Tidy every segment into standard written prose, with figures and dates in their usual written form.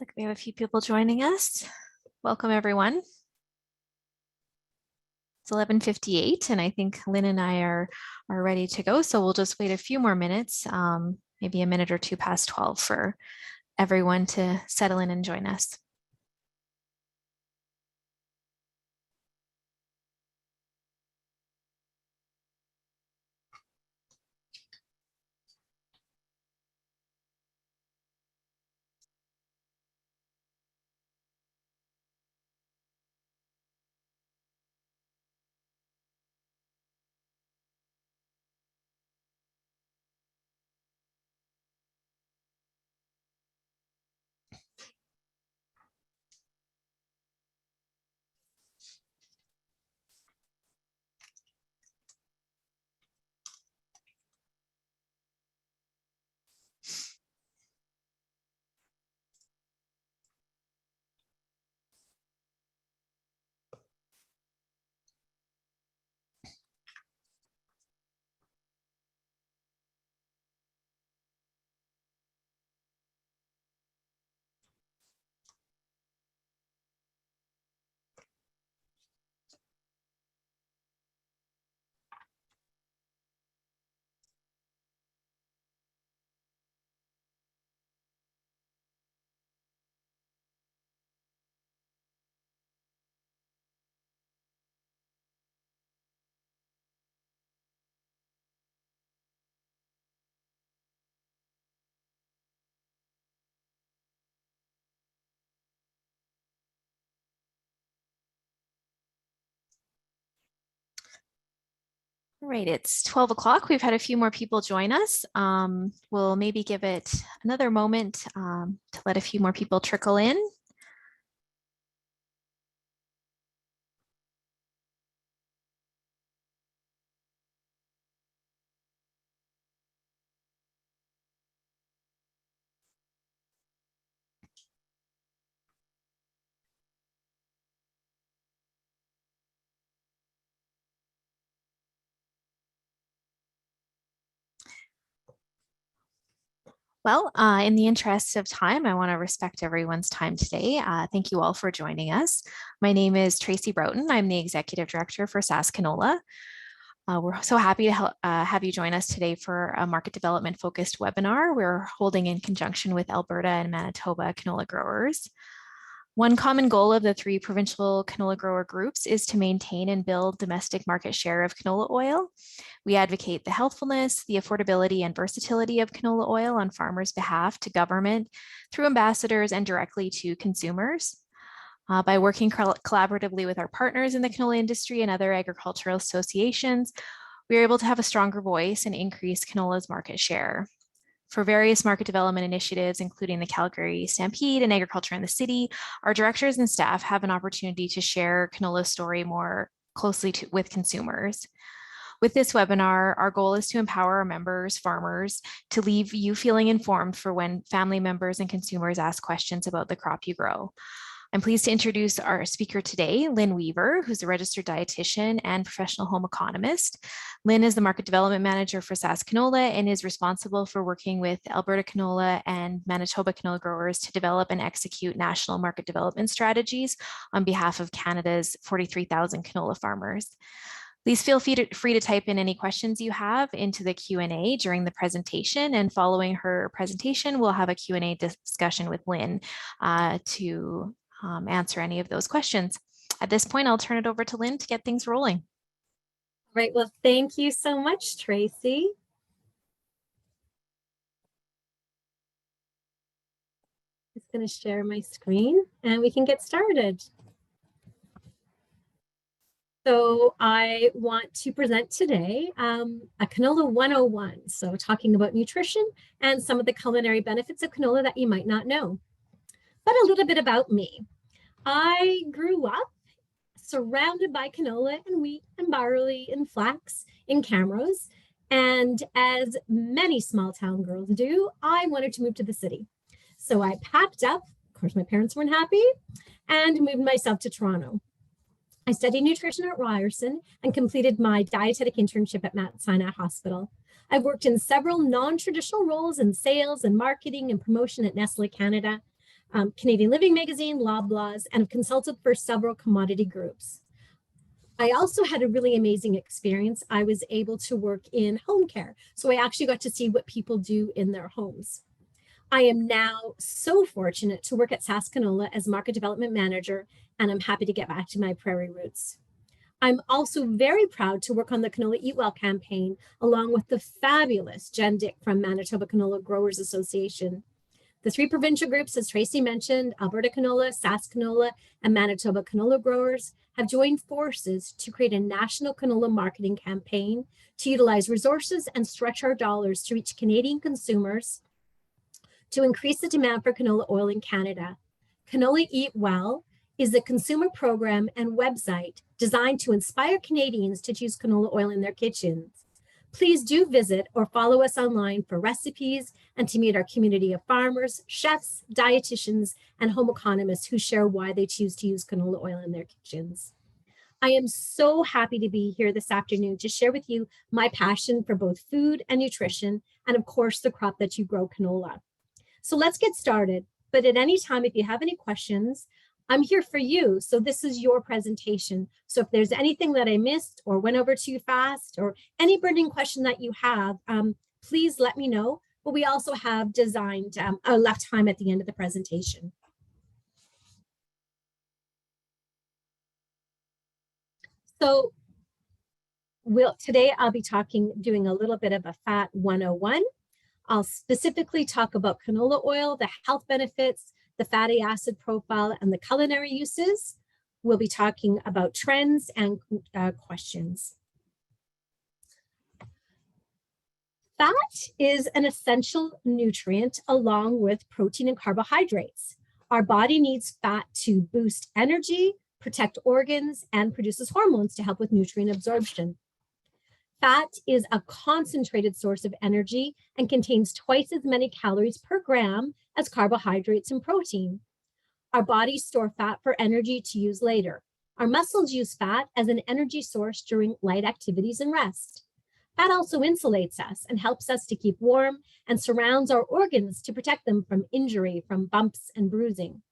like we have a few people joining us. Welcome, everyone. It's 11:58, and I think Lynn and I are ready to go. So we'll just wait a few more minutes, maybe a minute or two past 12 for everyone to settle in and join us. All right, it's 12 o'clock. We've had a few more people join us. We'll maybe give it another moment to let a few more people trickle in. Well, in the interest of time, I want to respect everyone's time today. Thank you all for joining us. My name is Tracy Broughton. I'm the Executive Director for SAS Canola. We're so happy to have you join us today for a market development focused webinar we're holding in conjunction with Alberta and Manitoba canola growers. One common goal of the three provincial canola grower groups is to maintain and build domestic market share of canola oil. We advocate the healthfulness, the affordability, and versatility of canola oil on farmers' behalf to government, through ambassadors, and directly to consumers. By working collaboratively with our partners in the canola industry and other agricultural associations, we are able to have a stronger voice and increase canola's market share. For various market development initiatives, including the Calgary Stampede and Agriculture in the City, our directors and staff have an opportunity to share canola's story more closely with consumers. With this webinar, our goal is to empower our members, farmers, to leave you feeling informed for when family members and consumers ask questions about the crop you grow. I'm pleased to introduce our speaker today, Lynn Weaver, who's a registered dietitian and professional home economist. Lynn is the market development manager for SAS Canola and is responsible for working with Alberta canola and Manitoba canola growers to develop and execute national market development strategies on behalf of Canada's 43,000 canola farmers. Please feel free to type in any questions you have into the Q&A during the presentation, and following her presentation, we'll have a Q&A discussion with Lynn to answer any of those questions. At this point, I'll turn it over to Lynn to get things rolling. All right, well, thank you so much, Tracy. Just going to share my screen and we can get started. So I want to present today a Canola 101. So talking about nutrition and some of the culinary benefits of canola that you might not know. But a little bit about me. I grew up surrounded by canola and wheat and barley and flax in Camrose. And as many small town girls do, I wanted to move to the city. So I packed up, of course my parents weren't happy, and moved myself to Toronto. I studied nutrition at Ryerson and completed my dietetic internship at Mount Sinai Hospital. I've worked in several non-traditional roles in sales and marketing and promotion at Nestle Canada. Canadian Living Magazine, Loblaws, and have consulted for several commodity groups. I also had a really amazing experience. I was able to work in home care. So I actually got to see what people do in their homes. I am now so fortunate to work at SAS Canola as market development manager, and I'm happy to get back to my prairie roots. I'm also very proud to work on the Canola Eat Well campaign, along with the fabulous Jen Dick from Manitoba Canola Growers Association. The three provincial groups, as Tracy mentioned, Alberta Canola, SAS Canola, and Manitoba Canola Growers, have joined forces to create a national canola marketing campaign to utilize resources and stretch our dollars to reach Canadian consumers to increase the demand for canola oil in Canada. Canola Eat Well is a consumer program and website designed to inspire Canadians to choose canola oil in their kitchens. Please do visit or follow us online for recipes and to meet our community of farmers, chefs, dietitians, and home economists who share why they choose to use canola oil in their kitchens. I am so happy to be here this afternoon to share with you my passion for both food and nutrition, and of course, the crop that you grow, canola. So let's get started. But at any time, if you have any questions, I'm here for you. So this is your presentation. So if there's anything that I missed or went over too fast or any burning question that you have, please let me know. But we also have designed left time at the end of the presentation. So today I'll be doing a little bit of a Fat 101. I'll specifically talk about canola oil, the health benefits, the fatty acid profile, and the culinary uses. We'll be talking about trends and questions. Fat is an essential nutrient along with protein and carbohydrates. Our body needs fat to boost energy, protect organs, and produces hormones to help with nutrient absorption. Fat is a concentrated source of energy and contains twice as many calories per gram as carbohydrates and protein. Our bodies store fat for energy to use later. Our muscles use fat as an energy source during light activities and rest. Fat also insulates us and helps us to keep warm and surrounds our organs to protect them from injury, from bumps and bruising.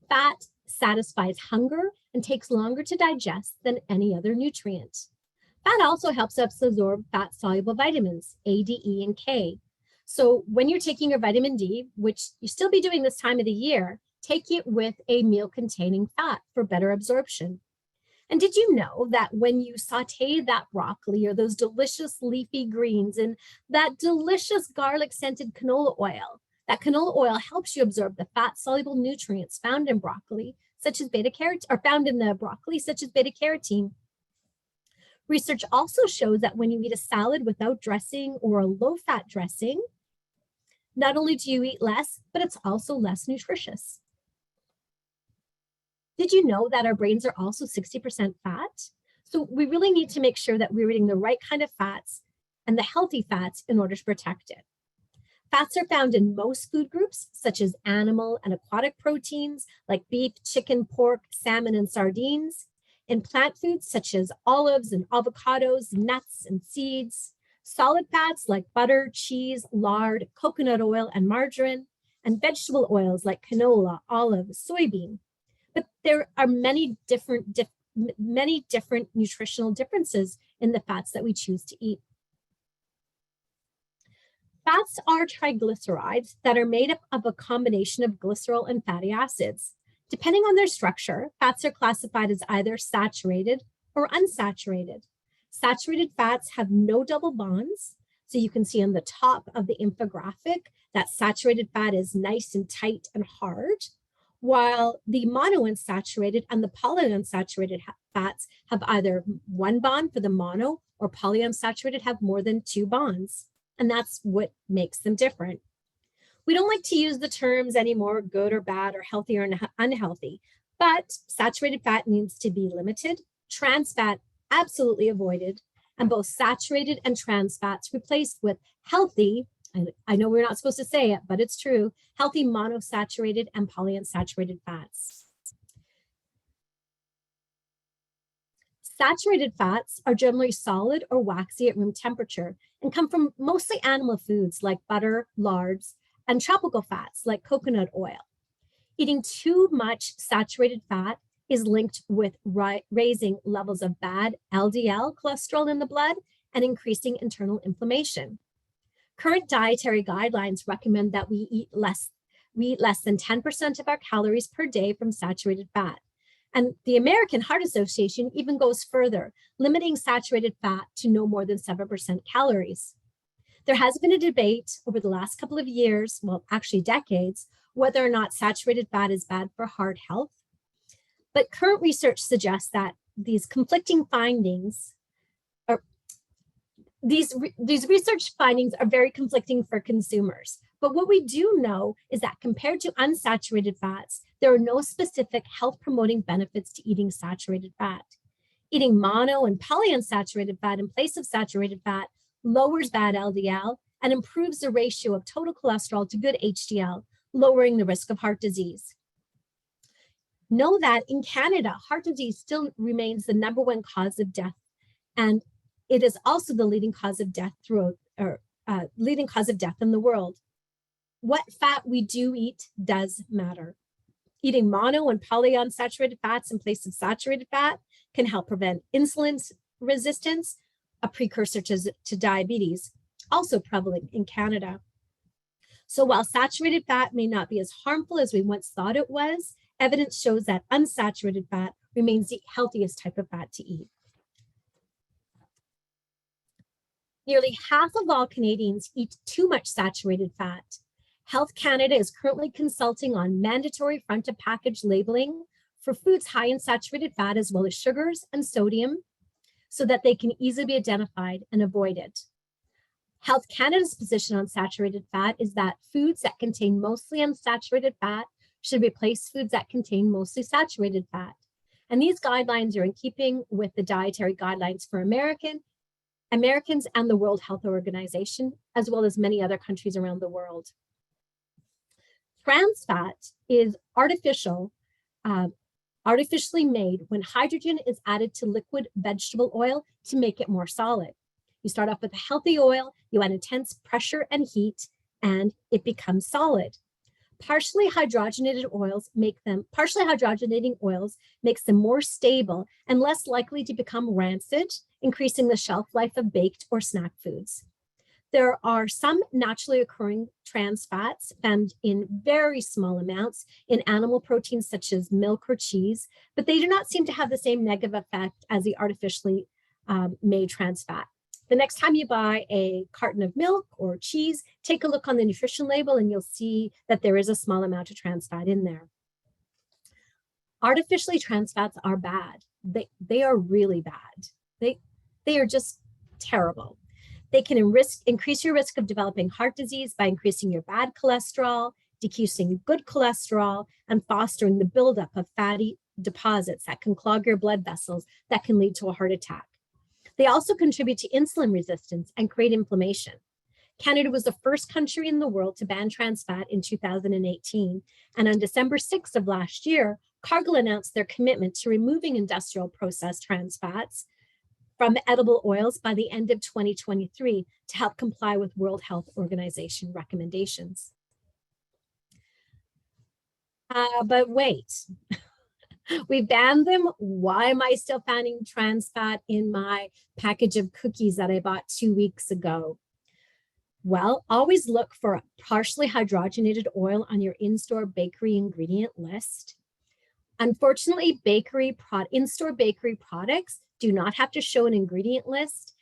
Fat satisfies hunger and takes longer to digest than any other nutrient. Fat also helps us absorb fat-soluble vitamins, A, D, E, and K. So when you're taking your vitamin D, which you still be doing this time of the year, take it with a meal containing fat for better absorption. And did you know that when you saute that broccoli or those delicious leafy greens in that delicious garlic-scented canola oil, that canola oil helps you absorb the fat-soluble nutrients found in broccoli, such as beta-carotene, or found in the broccoli, such as beta-carotene. Research also shows that when you eat a salad without dressing or a low-fat dressing, not only do you eat less, but it's also less nutritious. Did you know that our brains are also 60% fat? So we really need to make sure that we're eating the right kind of fats and the healthy fats in order to protect it. Fats are found in most food groups, such as animal and aquatic proteins like beef, chicken, pork, salmon, and sardines. In plant foods, such as olives and avocados, nuts and seeds. Solid fats like butter, cheese, lard, coconut oil, and margarine. And vegetable oils like canola, olive, soybean. But there are many different nutritional differences in the fats that we choose to eat. Fats are triglycerides that are made up of a combination of glycerol and fatty acids. Depending on their structure, fats are classified as either saturated or unsaturated. Saturated fats have no double bonds. So you can see on the top of the infographic that saturated fat is nice and tight and hard, while the monounsaturated and the polyunsaturated fats have either one bond for the mono, or polyunsaturated have more than two bonds. And that's what makes them different. We don't like to use the terms anymore, good or bad, or healthy or unhealthy, but saturated fat needs to be limited, trans fat absolutely avoided, and both saturated and trans fats replaced with healthy, and I know we're not supposed to say it, but it's true, healthy monosaturated and polyunsaturated fats. Saturated fats are generally solid or waxy at room temperature and come from mostly animal foods like butter, lards, and tropical fats like coconut oil. Eating too much saturated fat is linked with raising levels of bad LDL cholesterol in the blood and increasing internal inflammation. Current dietary guidelines recommend that we eat less than 10% of our calories per day from saturated fat. And the American Heart Association even goes further, limiting saturated fat to no more than 7% calories. There has been a debate over the last couple of years, well, actually decades, whether or not saturated fat is bad for heart health. But current research suggests that these conflicting findings are these research findings are very conflicting for consumers. But what we do know is that compared to unsaturated fats, there are no specific health promoting benefits to eating saturated fat. Eating mono and polyunsaturated fat in place of saturated fat lowers bad LDL and improves the ratio of total cholesterol to good HDL, lowering the risk of heart disease. Know that in Canada, heart disease still remains the #1 cause of death, and it is also the leading cause of death leading cause of death in the world. What fat we do eat does matter. Eating mono and polyunsaturated fats in place of saturated fat can help prevent insulin resistance, a precursor to diabetes, also prevalent in Canada. So while saturated fat may not be as harmful as we once thought it was, evidence shows that unsaturated fat remains the healthiest type of fat to eat. Nearly half of all Canadians eat too much saturated fat. Health Canada is currently consulting on mandatory front of package labeling for foods high in saturated fat, as well as sugars and sodium, so that they can easily be identified and avoided. Health Canada's position on saturated fat is that foods that contain mostly unsaturated fat should replace foods that contain mostly saturated fat. And these guidelines are in keeping with the dietary guidelines for Americans and the World Health Organization, as well as many other countries around the world. Trans fat is artificially made when hydrogen is added to liquid vegetable oil to make it more solid. You start off with a healthy oil, you add intense pressure and heat, and it becomes solid. Partially hydrogenating oils makes them more stable and less likely to become rancid, increasing the shelf life of baked or snack foods. There are some naturally occurring trans fats found in very small amounts in animal proteins such as milk or cheese, but they do not seem to have the same negative effect as the artificially made trans fat. The next time you buy a carton of milk or cheese, take a look on the nutrition label and you'll see that there is a small amount of trans fat in there. Artificially trans fats are bad. They are really bad. They are just terrible. They can increase your risk of developing heart disease by increasing your bad cholesterol, decreasing good cholesterol, and fostering the buildup of fatty deposits that can clog your blood vessels that can lead to a heart attack. They also contribute to insulin resistance and create inflammation. Canada was the first country in the world to ban trans fat in 2018. And on December 6th of last year, Cargill announced their commitment to removing industrial processed trans fats from edible oils by the end of 2023 to help comply with World Health Organization recommendations. But wait, we banned them. Why am I still finding trans fat in my package of cookies that I bought 2 weeks ago? Well, always look for a partially hydrogenated oil on your in-store bakery ingredient list. Unfortunately, in-store bakery products do not have to show an ingredient list,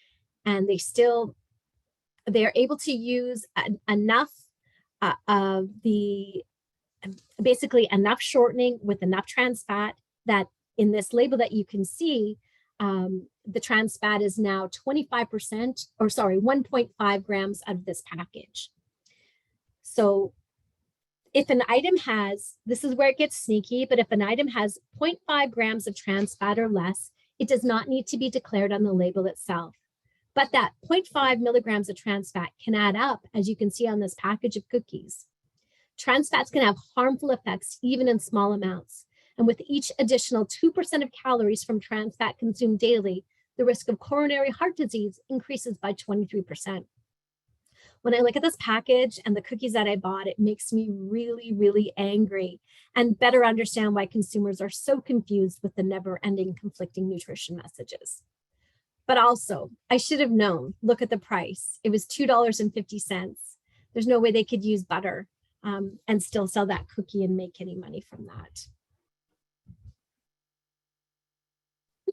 and they're able to use enough basically enough shortening with enough trans fat that in this label that you can see, the trans fat is now 1.5 grams out of this package. So if an item has, this is where it gets sneaky, but if an item has 0.5 grams of trans fat or less, it does not need to be declared on the label itself. But that 0.5 milligrams of trans fat can add up, as you can see on this package of cookies. Trans fats can have harmful effects even in small amounts. And with each additional 2% of calories from trans fat consumed daily, the risk of coronary heart disease increases by 23%. When I look at this package and the cookies that I bought, it makes me really, really angry and better understand why consumers are so confused with the never-ending conflicting nutrition messages. But also, I should have known, look at the price. It was $2.50. There's no way they could use butter and still sell that cookie and make any money from that.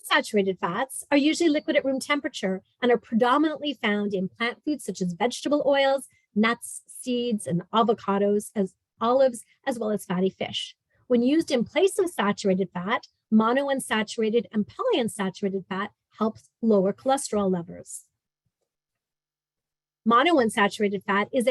Saturated fats are usually liquid at room temperature and are predominantly found in plant foods such as vegetable oils, nuts, seeds, and avocados, as olives, as well as fatty fish. When used in place of saturated fat, monounsaturated and polyunsaturated fat helps lower cholesterol levels. Monounsaturated fat is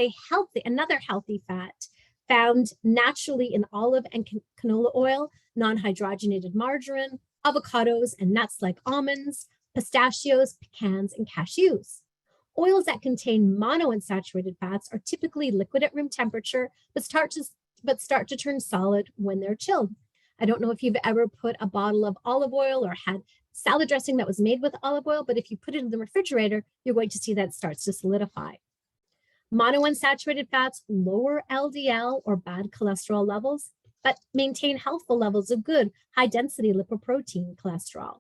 another healthy fat found naturally in olive and canola oil, non-hydrogenated margarine, avocados and nuts like almonds, pistachios, pecans, and cashews. Oils that contain monounsaturated fats are typically liquid at room temperature, but start to turn solid when they're chilled. I don't know if you've ever put a bottle of olive oil or had salad dressing that was made with olive oil, but if you put it in the refrigerator, you're going to see that it starts to solidify. Monounsaturated fats lower LDL or bad cholesterol levels, but maintain healthful levels of good high-density lipoprotein cholesterol.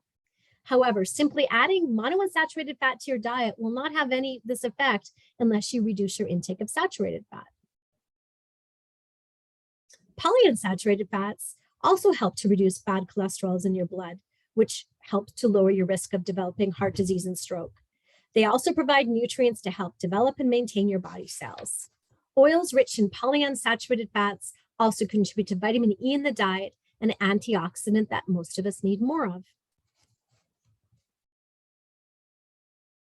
However, simply adding monounsaturated fat to your diet will not have this effect unless you reduce your intake of saturated fat. Polyunsaturated fats also help to reduce bad cholesterols in your blood, which helps to lower your risk of developing heart disease and stroke. They also provide nutrients to help develop and maintain your body cells. Oils rich in polyunsaturated fats also contribute to vitamin E in the diet, an antioxidant that most of us need more of.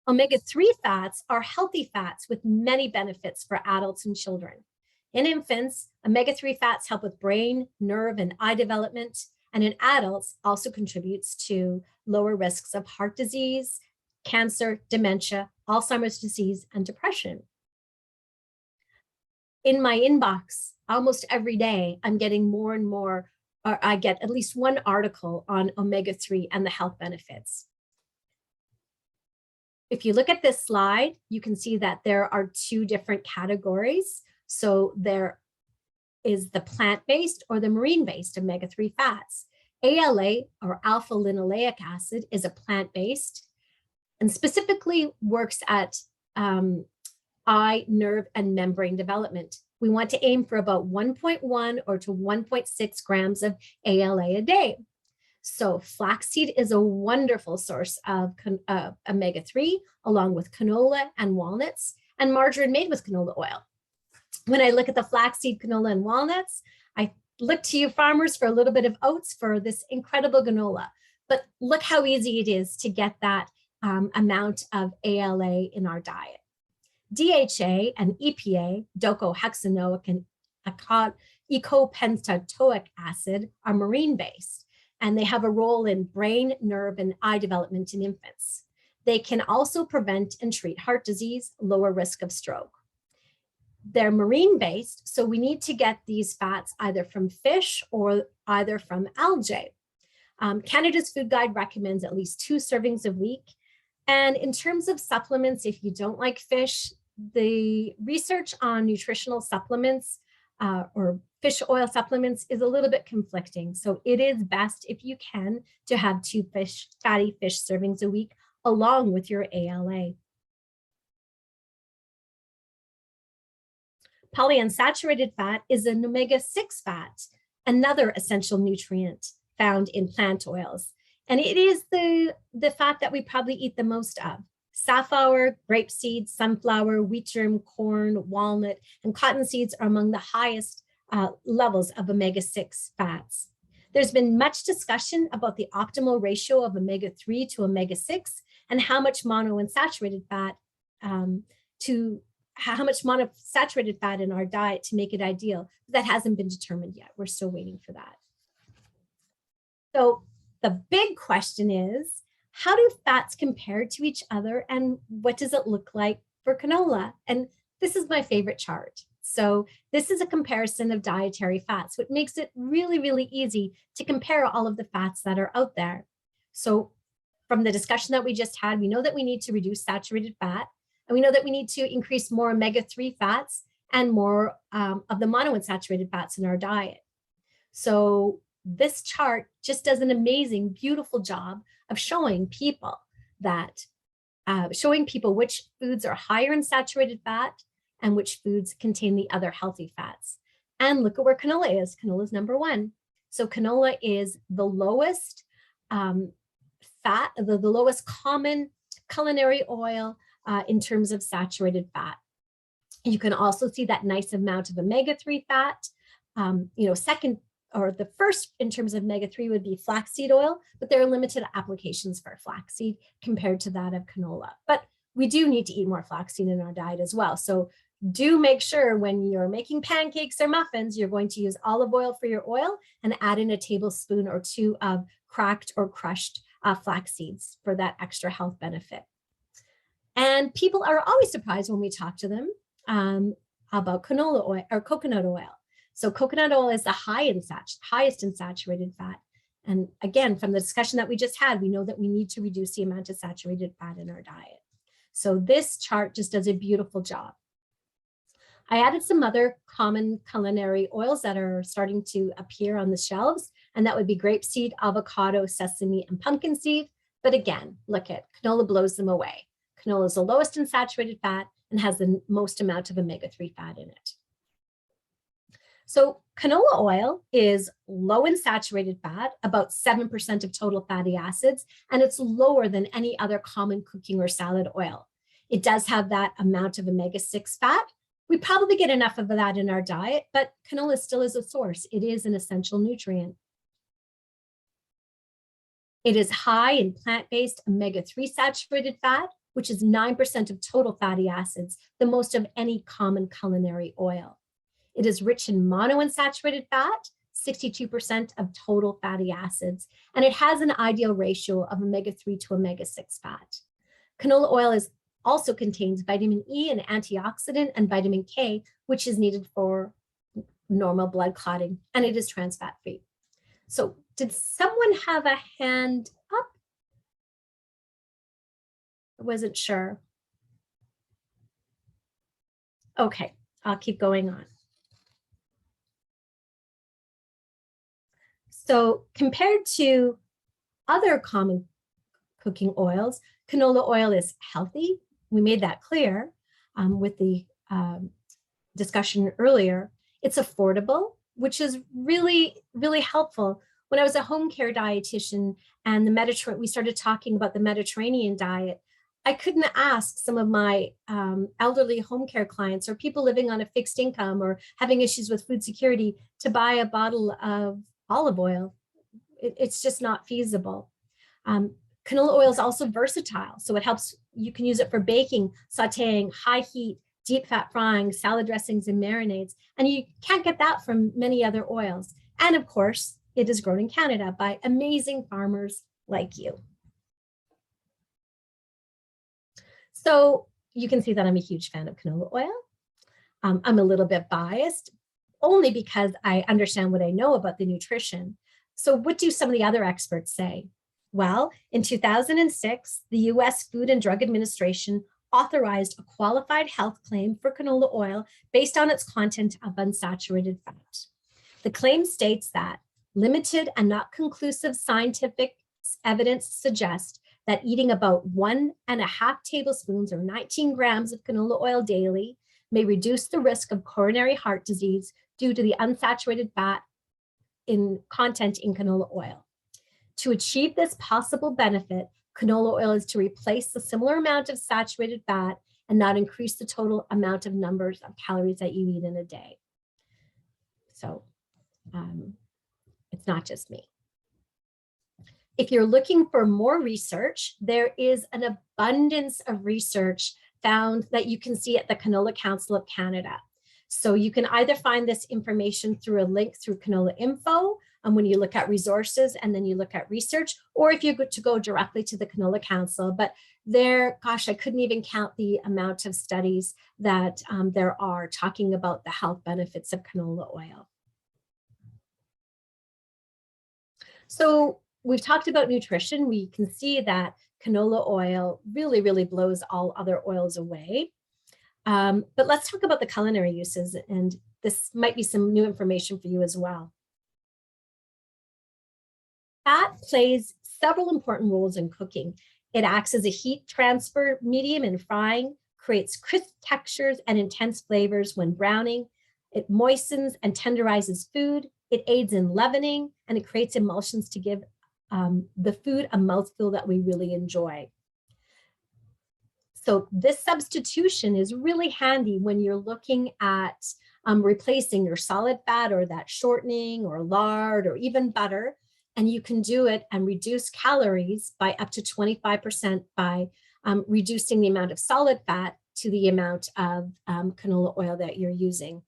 Omega-3 fats are healthy fats with many benefits for adults and children. In infants, omega-3 fats help with brain, nerve, and eye development, and in adults also contributes to lower risks of heart disease, cancer, dementia, Alzheimer's disease, and depression. In my inbox, almost every day, I'm getting more and more, or I get at least one article on omega-3 and the health benefits. If you look at this slide, you can see that there are two different categories. So there is the plant-based or the marine-based omega-3 fats. ALA, or alpha linoleic acid, is a plant-based and specifically works at eye, nerve, and membrane development. We want to aim for about 1.1 or to 1.6 grams of ALA a day. So flaxseed is a wonderful source of omega-3, along with canola and walnuts, and margarine made with canola oil. When I look at the flaxseed, canola, and walnuts, I look to you farmers for a little bit of oats for this incredible granola. But look how easy it is to get that amount of ALA in our diet. DHA and EPA, docosahexaenoic and eicosapentaenoic acid, are marine-based, and they have a role in brain, nerve, and eye development in infants. They can also prevent and treat heart disease, lower risk of stroke. They're marine-based, so we need to get these fats either from fish or either from algae. Canada's Food Guide recommends at least 2 servings a week. And in terms of supplements, if you don't like fish, the research on nutritional supplements or fish oil supplements is a little bit conflicting. So it is best, if you can, to have 2 fatty fish servings a week along with your ALA. Polyunsaturated fat is an omega-6 fat, another essential nutrient found in plant oils. And it is the fat that we probably eat the most of. Safflower, grapeseed, sunflower, wheat germ, corn, walnut, and cotton seeds are among the highest levels of omega-6 fats. There's been much discussion about the optimal ratio of omega-3 to omega-6 and how much monounsaturated fat in our diet to make it ideal. That hasn't been determined yet. We're still waiting for that. So the big question is, how do fats compare to each other, and what does it look like for canola? And this is my favorite chart. So this is a comparison of dietary fats, which makes it really, really easy to compare all of the fats that are out there. So from the discussion that we just had, we know that we need to reduce saturated fat. And we know that we need to increase more omega-3 fats and more of the monounsaturated fats in our diet. So this chart just does an amazing, beautiful job of showing people which foods are higher in saturated fat and which foods contain the other healthy fats. And look at where canola is. Canola is number one. So canola is the lowest fat, the lowest common culinary oil in terms of saturated fat. You can also see that nice amount of omega-3 fat. Second or the first in terms of omega-3 would be flaxseed oil, but there are limited applications for flaxseed compared to that of canola. But we do need to eat more flaxseed in our diet as well. So do make sure when you're making pancakes or muffins, you're going to use olive oil for your oil and add in a tablespoon or two of cracked or crushed flax seeds for that extra health benefit. And people are always surprised when we talk to them about canola oil or coconut oil. So coconut oil is the highest in saturated fat. And again, from the discussion that we just had, we know that we need to reduce the amount of saturated fat in our diet. So this chart just does a beautiful job. I added some other common culinary oils that are starting to appear on the shelves, and that would be grapeseed, avocado, sesame, and pumpkin seed. But again, look at canola blows them away. Canola is the lowest in saturated fat and has the most amount of omega-3 fat in it. So canola oil is low in saturated fat, about 7% of total fatty acids, and it's lower than any other common cooking or salad oil. It does have that amount of omega-6 fat. We probably get enough of that in our diet, but canola still is a source. It is an essential nutrient. It is high in plant-based omega-3 saturated fat, which is 9% of total fatty acids, the most of any common culinary oil. It is rich in monounsaturated fat, 62% of total fatty acids, and it has an ideal ratio of omega-3 to omega-6 fat. Canola oil also contains vitamin E, an antioxidant, and vitamin K, which is needed for normal blood clotting, and it is trans fat free. So did someone have a hand up? I wasn't sure. Okay, I'll keep going on. So compared to other common cooking oils, canola oil is healthy. We made that clear with the discussion earlier. It's affordable, which is really, really helpful. When I was a home care dietitian and we started talking about the Mediterranean diet, I couldn't ask some of my elderly home care clients or people living on a fixed income or having issues with food security to buy a bottle of olive oil. It's just not feasible. Canola oil is also versatile. So it helps, you can use it for baking, sauteing, high heat, deep fat frying, salad dressings, and marinades. And you can't get that from many other oils. And of course, it is grown in Canada by amazing farmers like you. So you can see that I'm a huge fan of canola oil. I'm a little bit biased, only because I understand what I know about the nutrition. So what do some of the other experts say? Well, in 2006, the US Food and Drug Administration authorized a qualified health claim for canola oil based on its content of unsaturated fat. The claim states that limited and not conclusive scientific evidence suggests that eating about 1.5 tablespoons or 19 grams of canola oil daily may reduce the risk of coronary heart disease due to the unsaturated fat content in canola oil. To achieve this possible benefit, canola oil is to replace the similar amount of saturated fat and not increase the total amount of numbers of calories that you eat in a day. So it's not just me. If you're looking for more research, there is an abundance of research found that you can see at the Canola Council of Canada. So you can either find this information through a link through Canola Info, and when you look at resources and then you look at research, or if you're to go directly to the Canola Council. But there, gosh, I couldn't even count the amount of studies that there are talking about the health benefits of canola oil. So we've talked about nutrition. We can see that canola oil really, really blows all other oils away. But let's talk about the culinary uses, and this might be some new information for you as well. Fat plays several important roles in cooking. It acts as a heat transfer medium in frying, creates crisp textures and intense flavors when browning. It moistens and tenderizes food. It aids in leavening, and it creates emulsions to give the food a mouthfeel that we really enjoy. So this substitution is really handy when you're looking at replacing your solid fat or that shortening or lard or even butter. And you can do it and reduce calories by up to 25% by reducing the amount of solid fat to the amount of canola oil that you're using.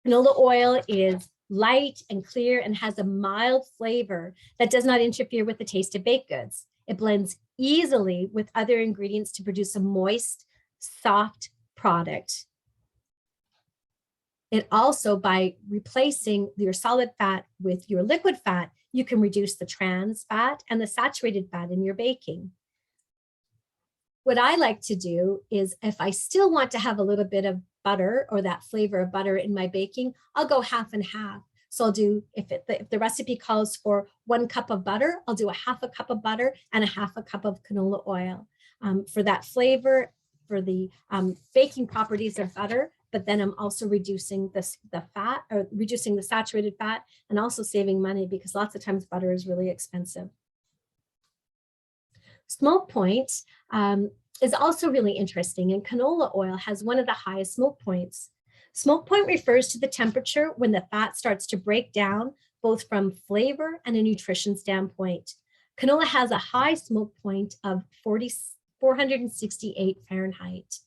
Canola oil is light and clear and has a mild flavor that does not interfere with the taste of baked goods. It blends easily with other ingredients to produce a moist, soft product. It also, by replacing your solid fat with your liquid fat, you can reduce the trans fat and the saturated fat in your baking. What I like to do is, if I still want to have a little bit of butter or that flavor of butter in my baking, I'll go half and half. So I'll do, if the recipe calls for 1 cup of butter, I'll do a half a cup of butter and a half a cup of canola oil for that flavor, for the baking properties of butter. But then I'm also reducing the fat, or reducing the saturated fat, and also saving money, because lots of times butter is really expensive. Smoke point is also really interesting, and canola oil has one of the highest smoke points. Smoke point refers to the temperature when the fat starts to break down, both from flavor and a nutrition standpoint. Canola has a high smoke point of 468 Fahrenheit.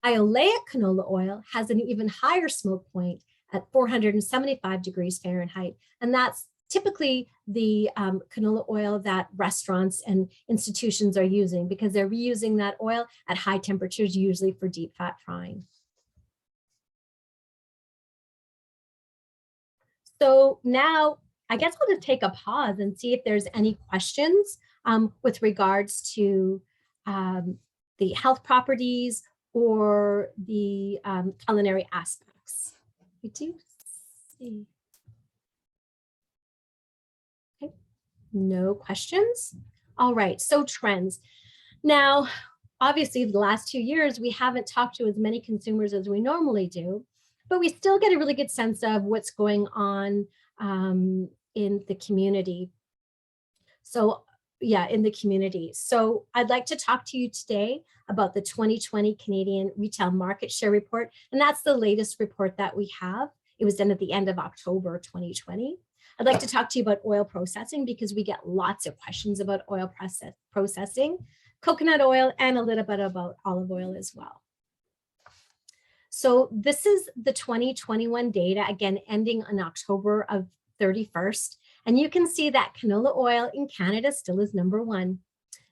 Iolaic canola oil has an even higher smoke point at 475 degrees Fahrenheit, and that's typically the canola oil that restaurants and institutions are using, because they're reusing that oil at high temperatures, usually for deep fat frying. So now I guess I'll just take a pause and see if there's any questions with regards to the health properties or the culinary aspects. We do see. Okay, no questions. All right, so trends. Now, obviously, the last 2 years, we haven't talked to as many consumers as we normally do, but we still get a really good sense of what's going on in the community. So yeah, in the community. So I'd like to talk to you today about the 2020 Canadian Retail Market Share Report. And that's the latest report that we have. It was done at the end of October 2020. I'd like to talk to you about oil processing, because we get lots of questions about oil processing, coconut oil, and a little bit about olive oil as well. So this is the 2021 data, again, ending on October of 31st. And you can see that canola oil in Canada still is #1.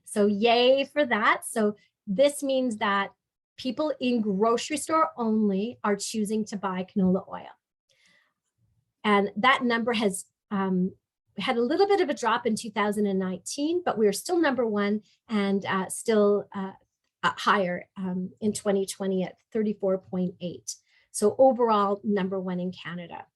So yay for that. So this means that people in grocery store only are choosing to buy canola oil. And that number has had a little bit of a drop in 2019, but we're still #1 and still higher in 2020 at 34.8. So overall, #1 in Canada.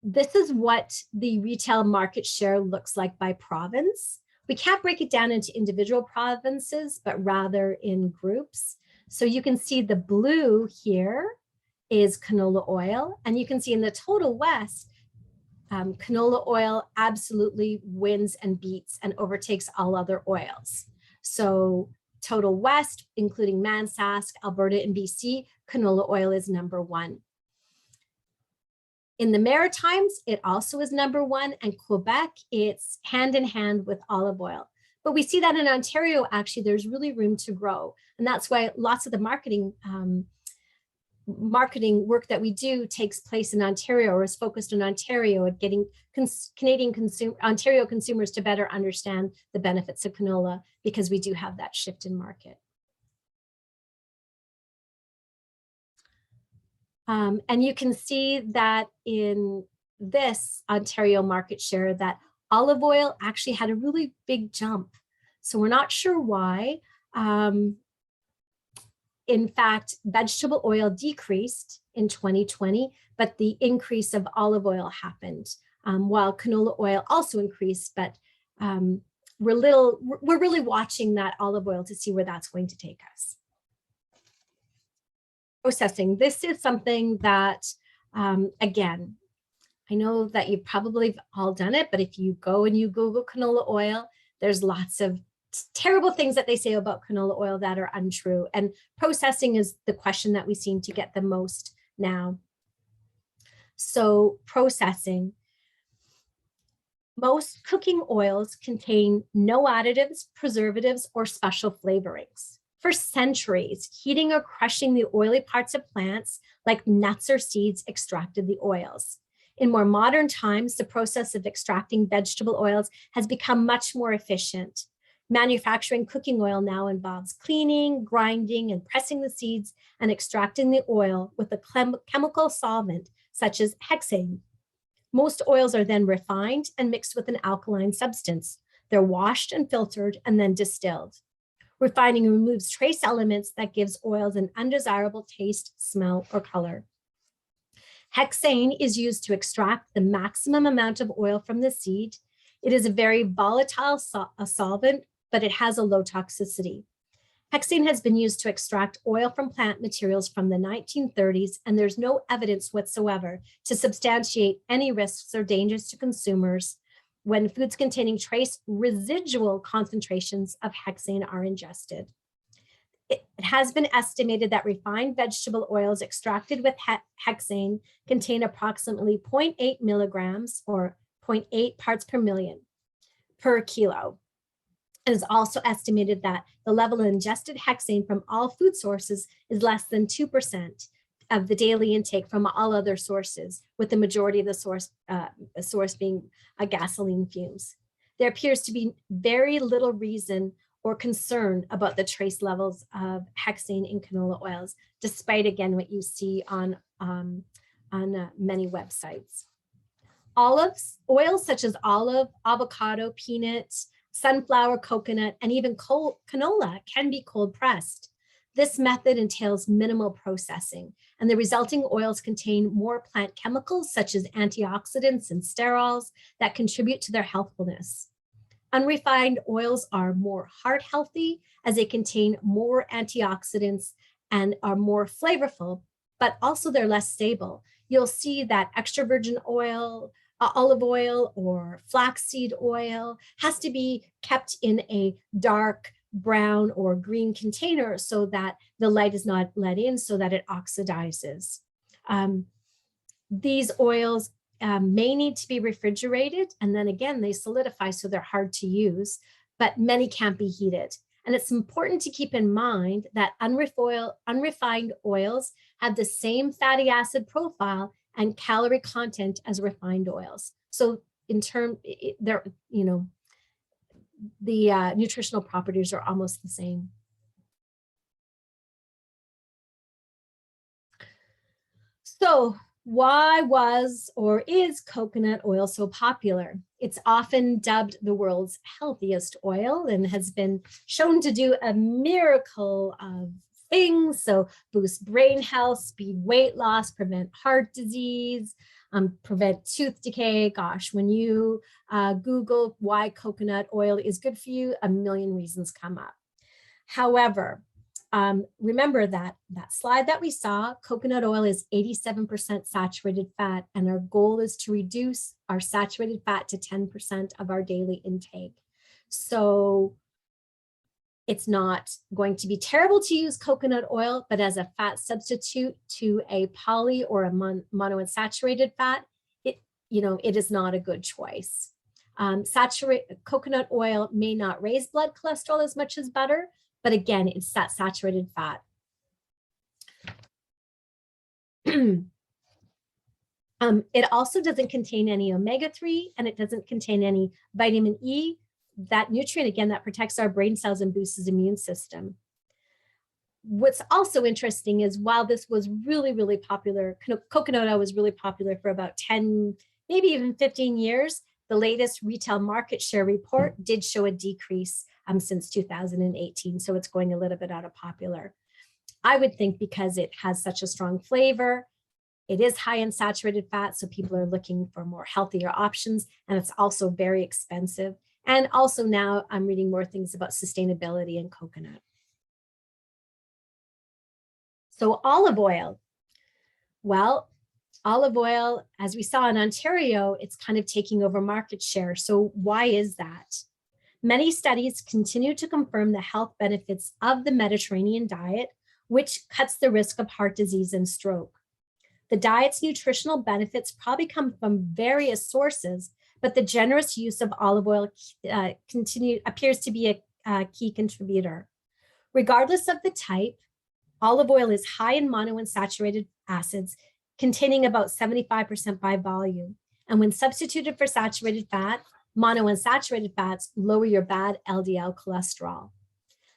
This is what the retail market share looks like by province. We can't break it down into individual provinces, but rather in groups. So you can see the blue here is canola oil, and you can see in the total West, canola oil absolutely wins and beats and overtakes all other oils. So total West, including Mansask, Alberta, and BC, canola oil is #1. In the Maritimes, it also is #1, and Quebec, it's hand in hand with olive oil. But we see that in Ontario, actually, there's really room to grow. And that's why lots of the marketing work that we do takes place in Ontario, or is focused in Ontario at getting Ontario consumers to better understand the benefits of canola, because we do have that shift in market. And you can see that in this Ontario market share that olive oil actually had a really big jump. So we're not sure why. In fact, vegetable oil decreased in 2020, but the increase of olive oil happened, while canola oil also increased. But we're really watching that olive oil to see where that's going to take us. Processing. This is something that, again, I know that you've probably all done it, but if you go and you Google canola oil, there's lots of terrible things that they say about canola oil that are untrue. And processing is the question that we seem to get the most now. So processing. Most cooking oils contain no additives, preservatives, or special flavorings. For centuries, heating or crushing the oily parts of plants like nuts or seeds extracted the oils. In more modern times, the process of extracting vegetable oils has become much more efficient. Manufacturing cooking oil now involves cleaning, grinding, and pressing the seeds and extracting the oil with a chemical solvent such as hexane. Most oils are then refined and mixed with an alkaline substance. They're washed and filtered and then distilled. Refining removes trace elements that gives oils an undesirable taste, smell, or color. Hexane is used to extract the maximum amount of oil from the seed. It is a very volatile solvent, but it has a low toxicity. Hexane has been used to extract oil from plant materials from the 1930s, and there's no evidence whatsoever to substantiate any risks or dangers to consumers when foods containing trace residual concentrations of hexane are ingested. It has been estimated that refined vegetable oils extracted with hexane contain approximately 0.8 milligrams or 0.8 parts per million per kilo. It is also estimated that the level of ingested hexane from all food sources is less than 2% of the daily intake from all other sources, with the majority of the source being gasoline fumes. There appears to be very little reason or concern about the trace levels of hexane in canola oils, despite, again, what you see on many websites. Olives, oils such as olive, avocado, peanuts, sunflower, coconut, and even canola can be cold pressed. This method entails minimal processing, and the resulting oils contain more plant chemicals such as antioxidants and sterols that contribute to their healthfulness. Unrefined oils are more heart healthy as they contain more antioxidants and are more flavorful, but also they're less stable. You'll see that extra virgin oil, olive oil, or flaxseed oil has to be kept in a dark brown or green container so that the light is not let in, so that it oxidizes. These oils may need to be refrigerated, and then again, they solidify, so they're hard to use, but many can't be heated. And it's important to keep in mind that unrefined oils have the same fatty acid profile and calorie content as refined oils. So in term, they're, the nutritional properties are almost the same. So why was or is coconut oil so popular? It's often dubbed the world's healthiest oil and has been shown to do a miracle of things. So boost brain health, speed weight loss, prevent heart disease, prevent tooth decay. Gosh, when you Google why coconut oil is good for you, a million reasons come up. However, remember that slide that we saw, coconut oil is 87% saturated fat, and our goal is to reduce our saturated fat to 10% of our daily intake. So it's not going to be terrible to use coconut oil, but as a fat substitute to a poly or a monounsaturated fat, it is not a good choice. Coconut oil may not raise blood cholesterol as much as butter, but again, it's that saturated fat. It also doesn't contain any omega-3, and it doesn't contain any vitamin E, that nutrient, again, that protects our brain cells and boosts the immune system. What's also interesting is while this was really, really popular, coconut oil was really popular for about 10 maybe even 15 years, the latest retail market share report did show a decrease since 2018. So it's going a little bit out of popular. I would think because it has such a strong flavor, it is high in saturated fat, so people are looking for more healthier options, and it's also very expensive. And also now I'm reading more things about sustainability and coconut. So olive oil. Well, olive oil, as we saw in Ontario, it's kind of taking over market share. So why is that? Many studies continue to confirm the health benefits of the Mediterranean diet, which cuts the risk of heart disease and stroke. The diet's nutritional benefits probably come from various sources, but the generous use of olive oil appears to be a key contributor. Regardless of the type, olive oil is high in monounsaturated acids, containing about 75% by volume. And when substituted for saturated fat, monounsaturated fats lower your bad LDL cholesterol.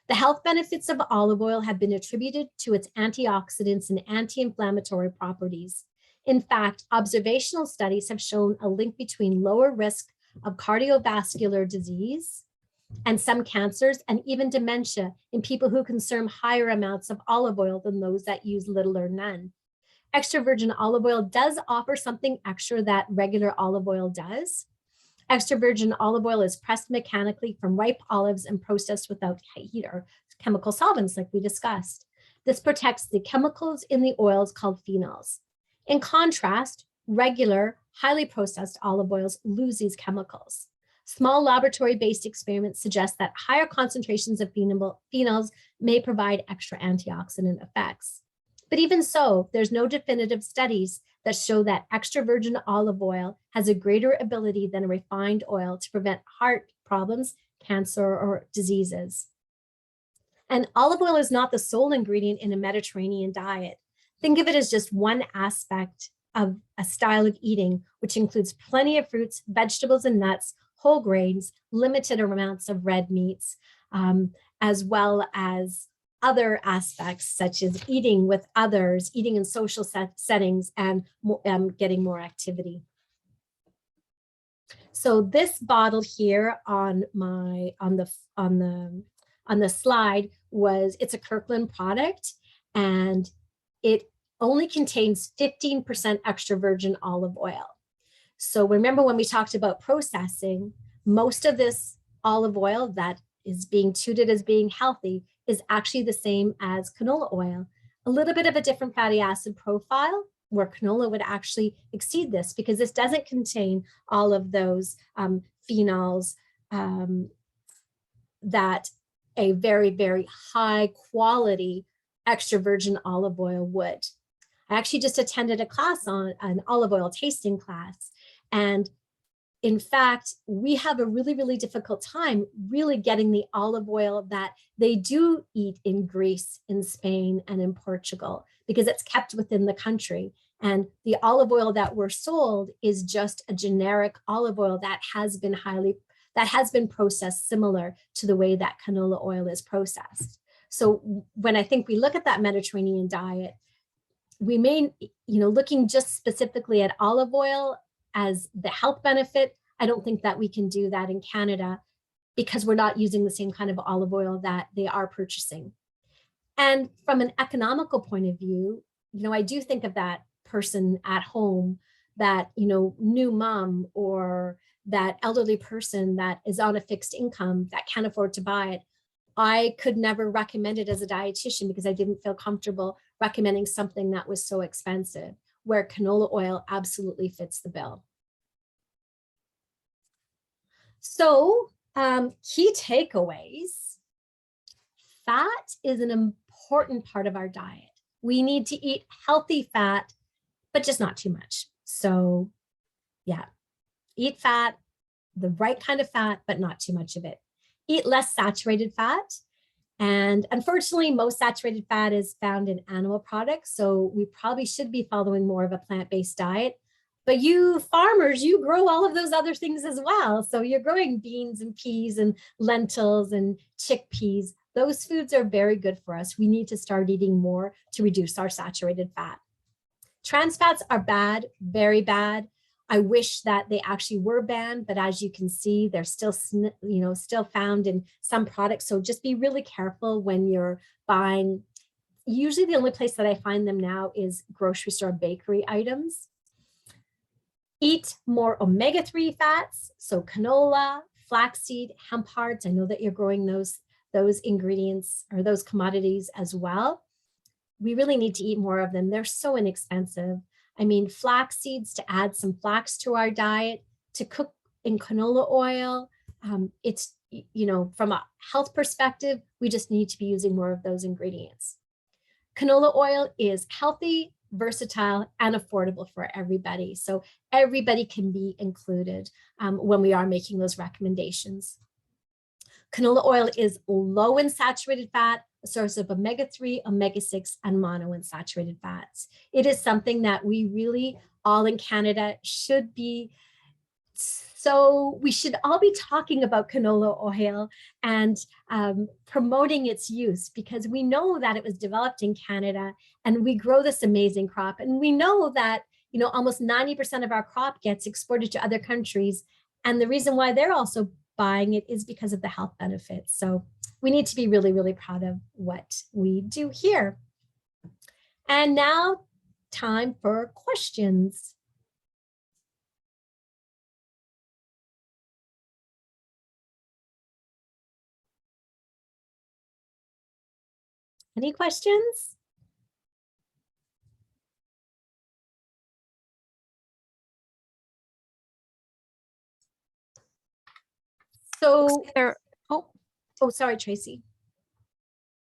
The health benefits of olive oil have been attributed to its antioxidants and anti-inflammatory properties. In fact, observational studies have shown a link between lower risk of cardiovascular disease and some cancers and even dementia in people who consume higher amounts of olive oil than those that use little or none. Extra virgin olive oil does offer something extra that regular olive oil does. Extra virgin olive oil is pressed mechanically from ripe olives and processed without heat or chemical solvents, like we discussed. This protects the chemicals in the oils called phenols. In contrast, regular, highly processed olive oils lose these chemicals. Small laboratory-based experiments suggest that higher concentrations of phenols may provide extra antioxidant effects. But even so, there's no definitive studies that show that extra virgin olive oil has a greater ability than a refined oil to prevent heart problems, cancer, or diseases. And olive oil is not the sole ingredient in a Mediterranean diet. Think of it as just one aspect of a style of eating, which includes plenty of fruits, vegetables, and nuts, whole grains, limited amounts of red meats, as well as other aspects such as eating with others, eating in social settings, and getting more activity. So this bottle here on the slide it's a Kirkland product, and it only contains 15% extra virgin olive oil. So remember when we talked about processing, most of this olive oil that is being touted as being healthy is actually the same as canola oil. A little bit of a different fatty acid profile, where canola would actually exceed this because this doesn't contain all of those phenols that a very, very high quality extra virgin olive oil would. I actually just attended a class on an olive oil tasting class, and in fact, we have a really, really difficult time really getting the olive oil that they do eat in Greece, in Spain, and in Portugal, because it's kept within the country. And the olive oil that we're sold is just a generic olive oil that has been processed similar to the way that canola oil is processed. So when I think we look at that Mediterranean diet, we may, looking just specifically at olive oil as the health benefit, I don't think that we can do that in Canada because we're not using the same kind of olive oil that they are purchasing. And from an economical point of view, I do think of that person at home, that, new mom or that elderly person that is on a fixed income that can't afford to buy it. I could never recommend it as a dietitian because I didn't feel comfortable recommending something that was so expensive, where canola oil absolutely fits the bill. So key takeaways: fat is an important part of our diet. We need to eat healthy fat, but just not too much. So yeah, eat fat, the right kind of fat, but not too much of it. Eat less saturated fat. And unfortunately, most saturated fat is found in animal products. So we probably should be following more of a plant-based diet. But you farmers, you grow all of those other things as well. So you're growing beans and peas and lentils and chickpeas. Those foods are very good for us. We need to start eating more to reduce our saturated fat. Trans fats are bad, very bad. I wish that they actually were banned, but as you can see, they're still, still found in some products. So just be really careful when you're buying. Usually the only place that I find them now is grocery store bakery items. Eat more omega-3 fats, so canola, flaxseed, hemp hearts. I know that you're growing those ingredients or those commodities as well. We really need to eat more of them. They're so inexpensive. I mean, flax seeds, to add some flax to our diet, to cook in canola oil. It's, from a health perspective, we just need to be using more of those ingredients. Canola oil is healthy, versatile, and affordable for everybody. So everybody can be included when we are making those recommendations. Canola oil is low in saturated fat, a source of omega-3, omega-6, and monounsaturated fats. It is something that we really all in Canada should be. So we should all be talking about canola oil and promoting its use, because we know that it was developed in Canada and we grow this amazing crop. And we know that, almost 90% of our crop gets exported to other countries. And the reason why they're also buying it is because of the health benefits. So we need to be really, really proud of what we do here. And now, time for questions. Any questions? So, oh, sorry, Tracy.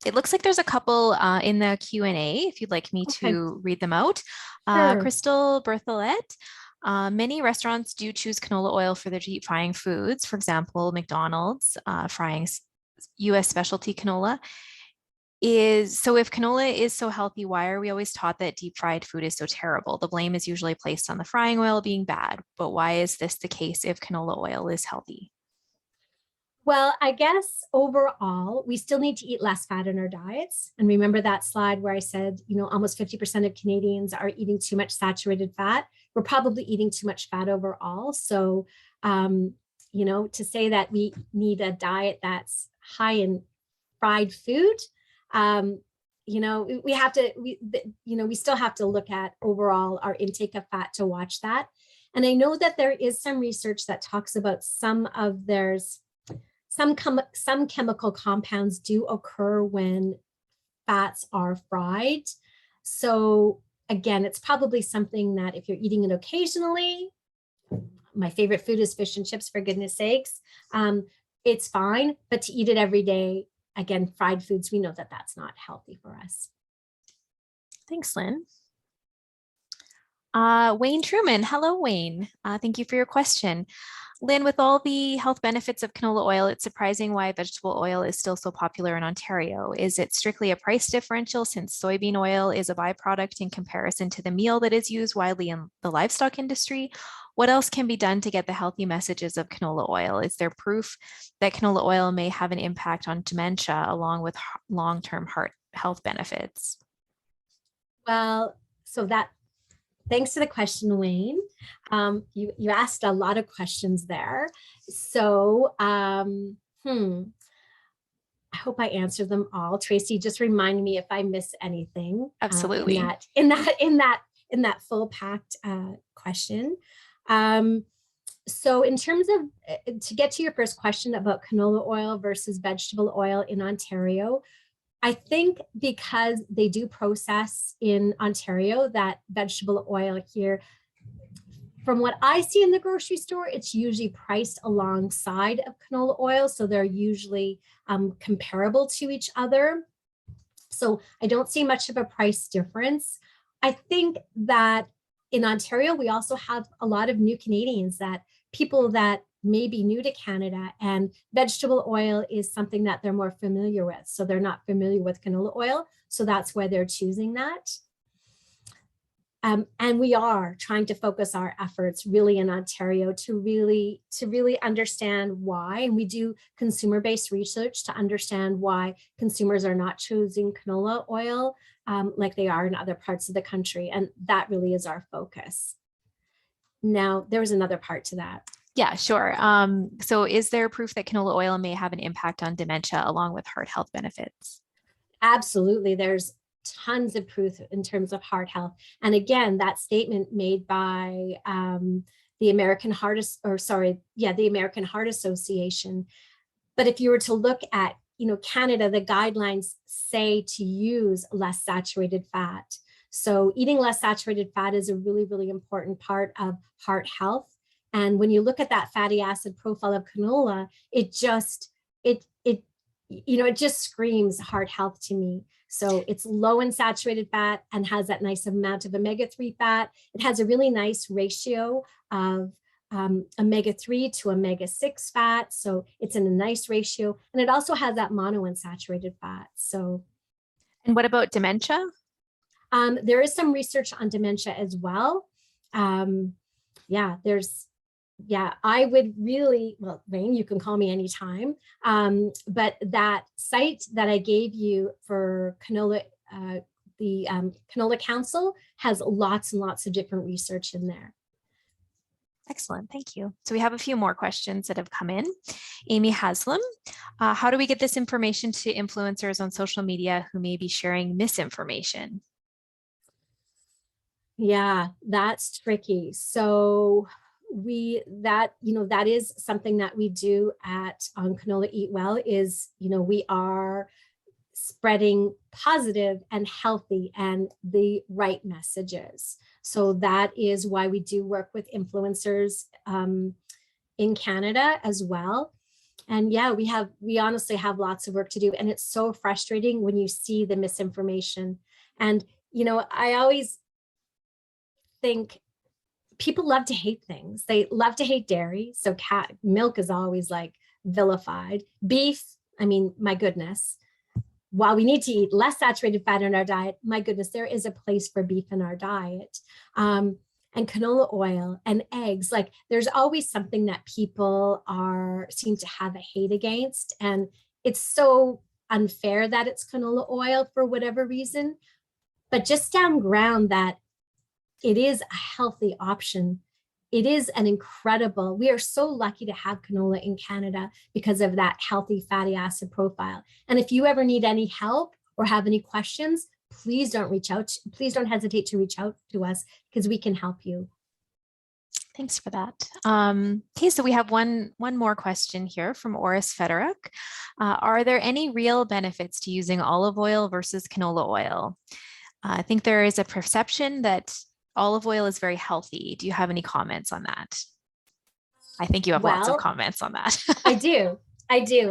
it looks like there's a couple in the Q&A if you'd like me Okay. to read them out. Sure. Crystal Berthollet. Many restaurants do choose canola oil for their deep frying foods. For example, McDonald's frying US specialty canola. So if canola is so healthy, why are we always taught that deep fried food is so terrible? The blame is usually placed on the frying oil being bad, but why is this the case if canola oil is healthy? Well, I guess overall, we still need to eat less fat in our diets. And remember that slide where I said, almost 50% of Canadians are eating too much saturated fat. We're probably eating too much fat overall. So, to say that we need a diet that's high in fried food, we have to, we still have to look at overall our intake of fat to watch that. And I know that there is some research that talks about some chemical compounds do occur when fats are fried. So again, it's probably something that if you're eating it occasionally, my favorite food is fish and chips, for goodness sakes, it's fine. But to eat it every day, again, fried foods, we know that that's not healthy for us. Thanks, Lynn. Wayne Truman. Hello, Wayne. Thank you for your question. Lynn, with all the health benefits of canola oil, it's surprising why vegetable oil is still so popular in Ontario. Is it strictly a price differential since soybean oil is a byproduct in comparison to the meal that is used widely in the livestock industry? What else can be done to get the healthy messages of canola oil? Is there proof that canola oil may have an impact on dementia along with long-term heart health benefits? Well, thanks for the question, Wayne. You asked a lot of questions there. So, I hope I answered them all. Tracy, just remind me if I miss anything. Absolutely. In that full packed question. So in terms of, to get to your first question about canola oil versus vegetable oil in Ontario, I think because they do process in Ontario that vegetable oil here, from what I see in the grocery store, it's usually priced alongside of canola oil. So they're usually comparable to each other. So I don't see much of a price difference. I think that in Ontario, we also have a lot of new Canadians, that people that may be new to Canada, and vegetable oil is something that they're more familiar with. So they're not familiar with canola oil. So that's why they're choosing that. And we are trying to focus our efforts really in Ontario to really understand why. And we do consumer-based research to understand why consumers are not choosing canola oil like they are in other parts of the country. And that really is our focus. Now, there was another part to that. Yeah, sure. So is there proof that canola oil may have an impact on dementia along with heart health benefits? Absolutely. There's tons of proof in terms of heart health. And again, that statement made by the American Heart, the American Heart Association. But if you were to look at, Canada, the guidelines say to use less saturated fat. So eating less saturated fat is a really, really important part of heart health. And when you look at that fatty acid profile of canola, it just screams heart health to me. So it's low in saturated fat and has that nice amount of omega-3 fat. It has a really nice ratio of omega-3 to omega-6 fat. So it's in a nice ratio. And it also has that monounsaturated fat. So And what about dementia? there is some research on dementia as well. Um, yeah, I would really, well, Wayne, you can call me anytime. But that site that I gave you for canola, the Canola Council has lots and lots of different research in there. Excellent, thank you. So we have a few more questions that have come in. Amy Haslam, how do we get this information to influencers on social media who may be sharing misinformation? Yeah, that's tricky. So that is something that we do at on Canola Eat Well is, we are spreading positive and healthy and the right messages. So that is why we do work with influencers in Canada as well. And yeah, we honestly have lots of work to do. And it's so frustrating when you see the misinformation. And, I always think people love to hate things. They love to hate dairy. So milk is always like vilified. Beef, I mean, my goodness. While we need to eat less saturated fat in our diet, my goodness, there is a place for beef in our diet. And canola oil and eggs, like there's always something that people seem to have a hate against. And it's so unfair that it's canola oil for whatever reason. But just down ground that it is a healthy option. It is we are so lucky to have canola in Canada because of that healthy fatty acid profile. And if you ever need any help or have any questions, please don't hesitate to reach out to us because we can help you. Thanks for that. Okay, so we have one more question here from Oris Federuk. Are there any real benefits to using olive oil versus canola oil? I think there is a perception that olive oil is very healthy. Do you have any comments on that? I think you have lots of comments on that. I do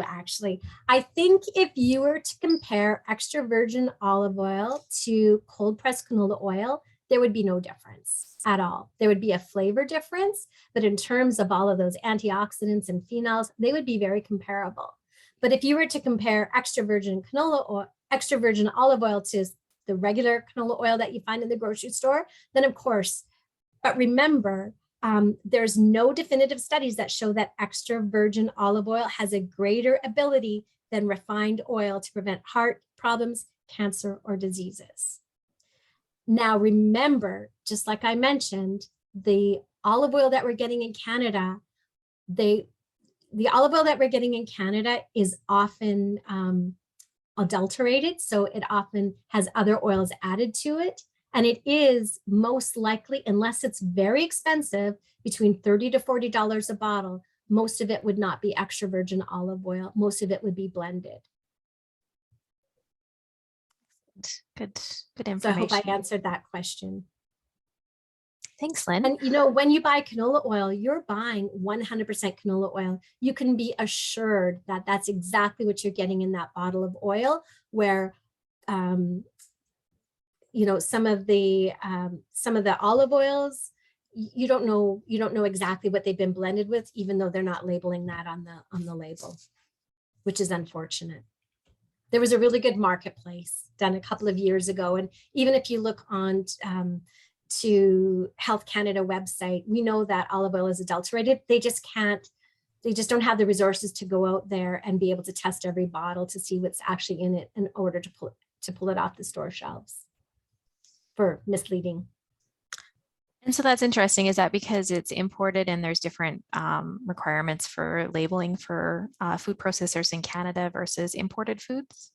actually. I think if you were to compare extra virgin olive oil to cold pressed canola oil, there would be no difference at all. There would be a flavor difference, but in terms of all of those antioxidants and phenols, they would be very comparable. But if you were to compare extra virgin olive oil to the regular canola oil that you find in the grocery store, then of course, but remember, there's no definitive studies that show that extra virgin olive oil has a greater ability than refined oil to prevent heart problems, cancer, or diseases. Now, remember, just like I mentioned, the olive oil that we're getting in Canada, the olive oil that we're getting in Canada is often adulterated. So it often has other oils added to it. And it is most likely, unless it's very expensive, between $30 to $40 a bottle, most of it would not be extra virgin olive oil. Most of it would be blended. Good information. So I hope I answered that question. Thanks, Lynn. And when you buy canola oil, you're buying 100% canola oil. You can be assured that that's exactly what you're getting in that bottle of oil, where some of the olive oils, you don't know exactly what they've been blended with, even though they're not labeling that on the label, which is unfortunate. There was a really good marketplace done a couple of years ago, and even if you look on to Health Canada website, we know that olive oil is adulterated. They just don't have the resources to go out there and be able to test every bottle to see what's actually in it in order to pull it off the store shelves for misleading. And so that's interesting. Is that because it's imported and there's different requirements for labeling for food processors in Canada versus imported foods?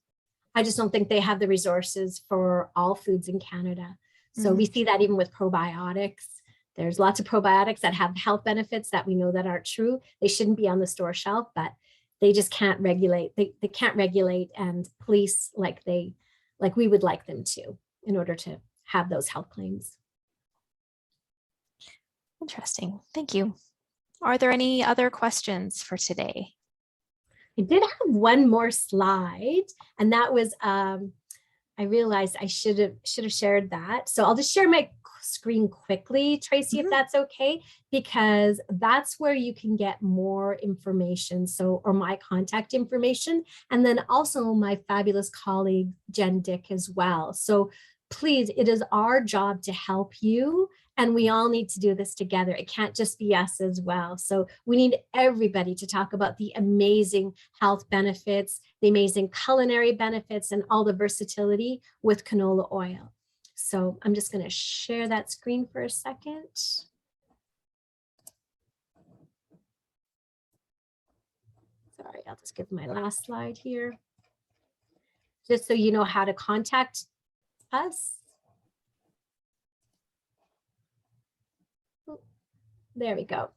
I just don't think they have the resources for all foods in Canada. So we Mm, see that even with probiotics. There's lots of probiotics that have health benefits that we know that aren't true. They shouldn't be on the store shelf, but they just can't regulate. They can't regulate and police like we would like them to in order to have those health claims. interesting. Thank you. Are there any other questions for today? I did have one more slide, and that was I realized I should have shared that. So I'll just share my screen quickly, Tracy, if Mhm. that's okay, because that's where you can get more information. So, or my contact information, and then also my fabulous colleague, Jen Dick, as well. So please, it is our job to help you. And we all need to do this together. It can't just be us as well. So we need everybody to talk about the amazing health benefits, the amazing culinary benefits, and all the versatility with canola oil. So I'm just going to share that screen for a second. Sorry, I'll just give my last slide here. Just so you know how to contact us. There we go.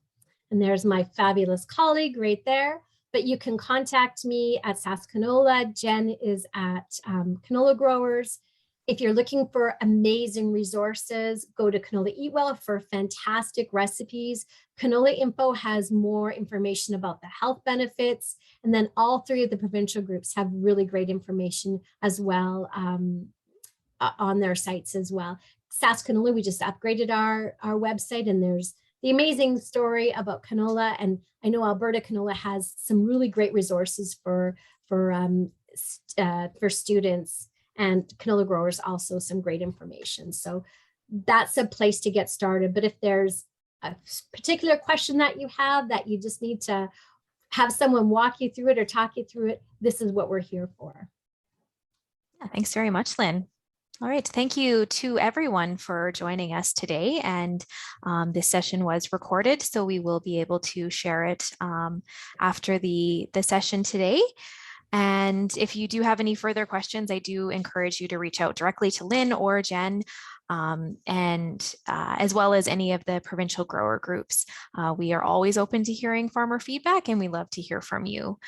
And there's my fabulous colleague right there. But you can contact me at SAS Canola. Jen is at Canola Growers. If you're looking for amazing resources, go to Canola Eat Well for fantastic recipes. Canola Info has more information about the health benefits. And then all three of the provincial groups have really great information as well on their sites as well. SAS Canola, we just upgraded our website, and there's the amazing story about canola. And I know Alberta Canola has some really great resources for students, and canola growers also some great information. So that's a place to get started. But if there's a particular question that you have that you just need to have someone walk you through it or talk you through it, this is what we're here for. Yeah, thanks very much, Lynn. All right, thank you to everyone for joining us today. And this session was recorded, so we will be able to share it after the session today. And if you do have any further questions, I do encourage you to reach out directly to Lynn or Jen, and as well as any of the provincial grower groups. We are always open to hearing farmer feedback, and we love to hear from you.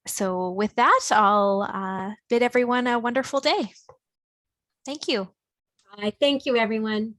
So with that, I'll bid everyone a wonderful day. Thank you. I thank you, everyone.